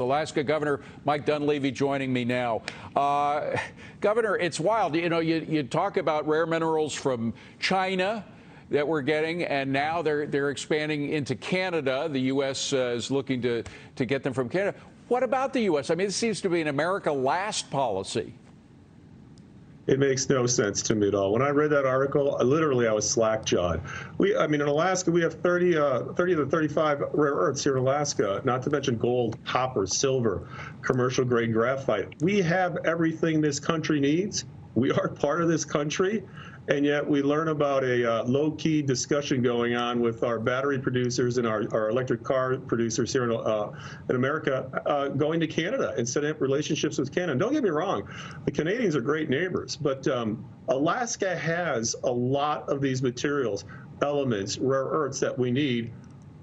Alaska Governor Mike Dunleavy joining me now. Governor, it's wild. You know, you talk about rare minerals from China that we're getting, and now they're expanding into Canada. The U.S. is looking to get them from Canada. What about the U.S.? I mean, it seems to be an America last policy. It makes no sense to me at all. When I read that article, literally I was slack-jawed. I mean, in Alaska, we have 30 to 35 rare earths here in Alaska, not to mention gold, copper, silver, commercial-grade graphite. We have everything this country needs. We are part of this country, and yet we learn about a low-key discussion going on with our battery producers and our electric car producers here in America going to Canada and setting up relationships with Canada. And don't get me wrong, the Canadians are great neighbors, but Alaska has a lot of these materials, elements, rare earths that we need.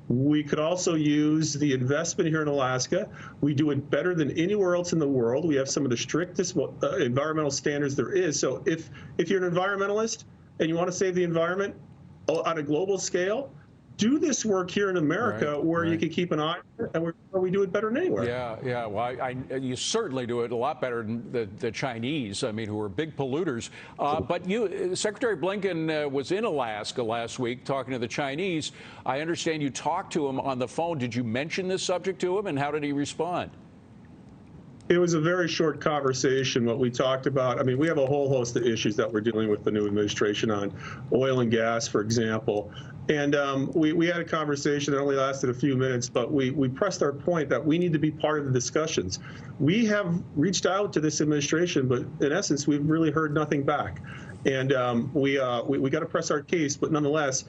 We could also use the investment here in Alaska. We do it better than anywhere else in the world. We have some of the strictest environmental standards there is. So if you're an environmentalist and you want to save the environment on a global scale, do this work here in America, where you can keep an eye on it, and where we do it better than anywhere. Yeah. Well, you certainly do it a lot better than the Chinese, I mean, who are big polluters. But Secretary Blinken was in Alaska last week talking to the Chinese. I understand you talked to him on the phone. Did you mention this subject to him, and how did he respond? It was a very short conversation. What we talked about, I mean, we have a whole host of issues that we're dealing with the new administration on, oil and gas, for example. And we had a conversation that only lasted a few minutes, but we pressed our point that we need to be part of the discussions. We have reached out to this administration, but in essence, we've really heard nothing back. And we got to press our case, but nonetheless,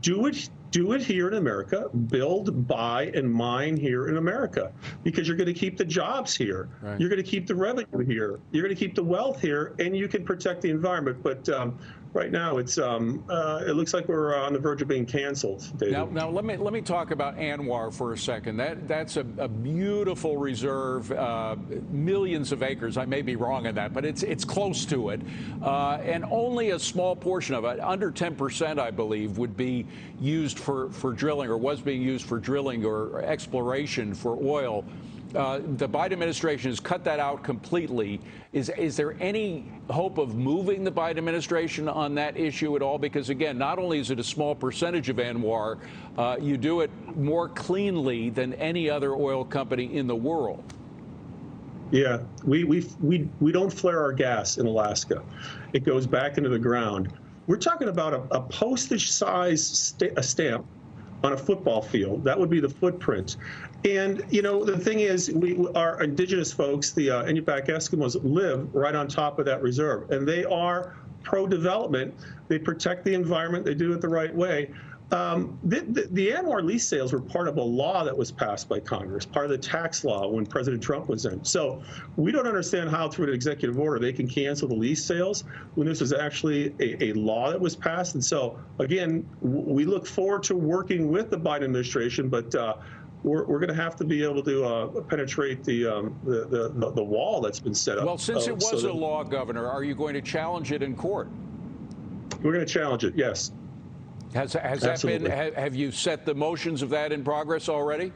do it here in America, build, buy, and mine here in America, because you're going to keep the jobs here. Right. You're going to keep the revenue here. You're going to keep the wealth here, and you can protect the environment. But right now, it looks like we're on the verge of being canceled, David. Now let me talk about ANWR for a second. That's a beautiful reserve, millions of acres. I may be wrong on that, but it's close to it, and only a small portion of it, under 10%, I believe, would be used for drilling, or was being used for drilling or exploration for oil. The Biden administration has cut that out completely. Is there any hope of moving the Biden administration on that issue at all? Because, again, not only is it a small percentage of ANWR, you do it more cleanly than any other oil company in the world. Yeah, we don't flare our gas in Alaska. It goes back into the ground. We're talking about a postage-size stamp on a football field. That would be the footprint. And, you know, the thing is, our indigenous folks, the Inupiaq Eskimos, live right on top of that reserve. And they are pro-development. They protect the environment. They do it the right way. The ANWR lease sales were part of a law that was passed by Congress, part of the tax law when President Trump was in. So we don't understand how, through an executive order, they can cancel the lease sales when this was actually a law that was passed. And so, again, we look forward to working with the Biden administration, but we're going to have to be able to penetrate the wall that's been set up. Well, since it was a law, Governor, are you going to challenge it in court? We're going to challenge it, yes. Has that been, have you set the motions of that in progress already?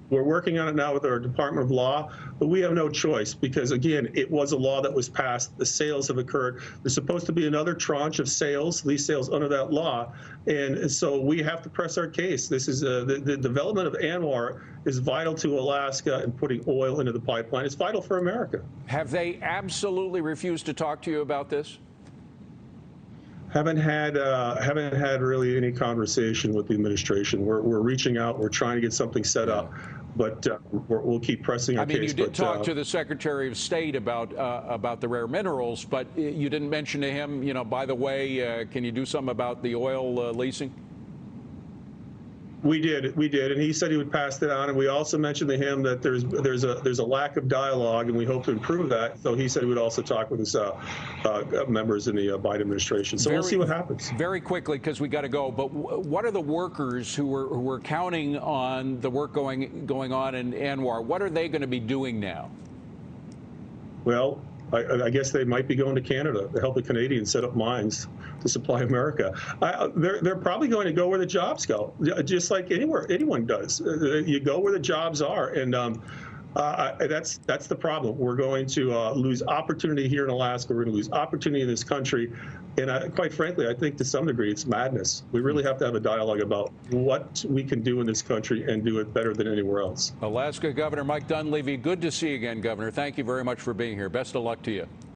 We're working on it now with our Department of Law, but we have no choice because, again, it was a law that was passed. The sales have occurred. There's supposed to be another tranche of sales, lease sales under that law. And so we have to press our case. This is the development of ANWR is vital to Alaska and putting oil into the pipeline. It's vital for America. Have they absolutely refused to talk to you about this? Haven't had really any conversation with the administration. We're reaching out. We're trying to get something set up, but we'll keep pressing our case. I mean, you did talk to the Secretary of State about the rare minerals, but you didn't mention to him, you know, by the way, can you do something about the oil leasing? We did, and he said he would pass that on. And we also mentioned to him that there's a lack of dialogue, and we hope to improve that. So he said he would also talk with his members in the Biden administration. So we'll see what happens. Very quickly, because we got to go. But what are the workers who were counting on the work going on in ANWR? What are they going to be doing now? Well, I guess they might be going to Canada to help the Canadians set up mines. to supply America. They're probably going to go where the jobs go, just like anyone does. You go where the jobs are, and that's the problem. We're going to lose opportunity here in Alaska. We're going to lose opportunity in this country. And quite frankly, I think to some degree it's madness. We really have to have a dialogue about what we can do in this country and do it better than anywhere else. Alaska Governor Mike Dunleavy, good to see you again, Governor. Thank you very much for being here. Best of luck to you.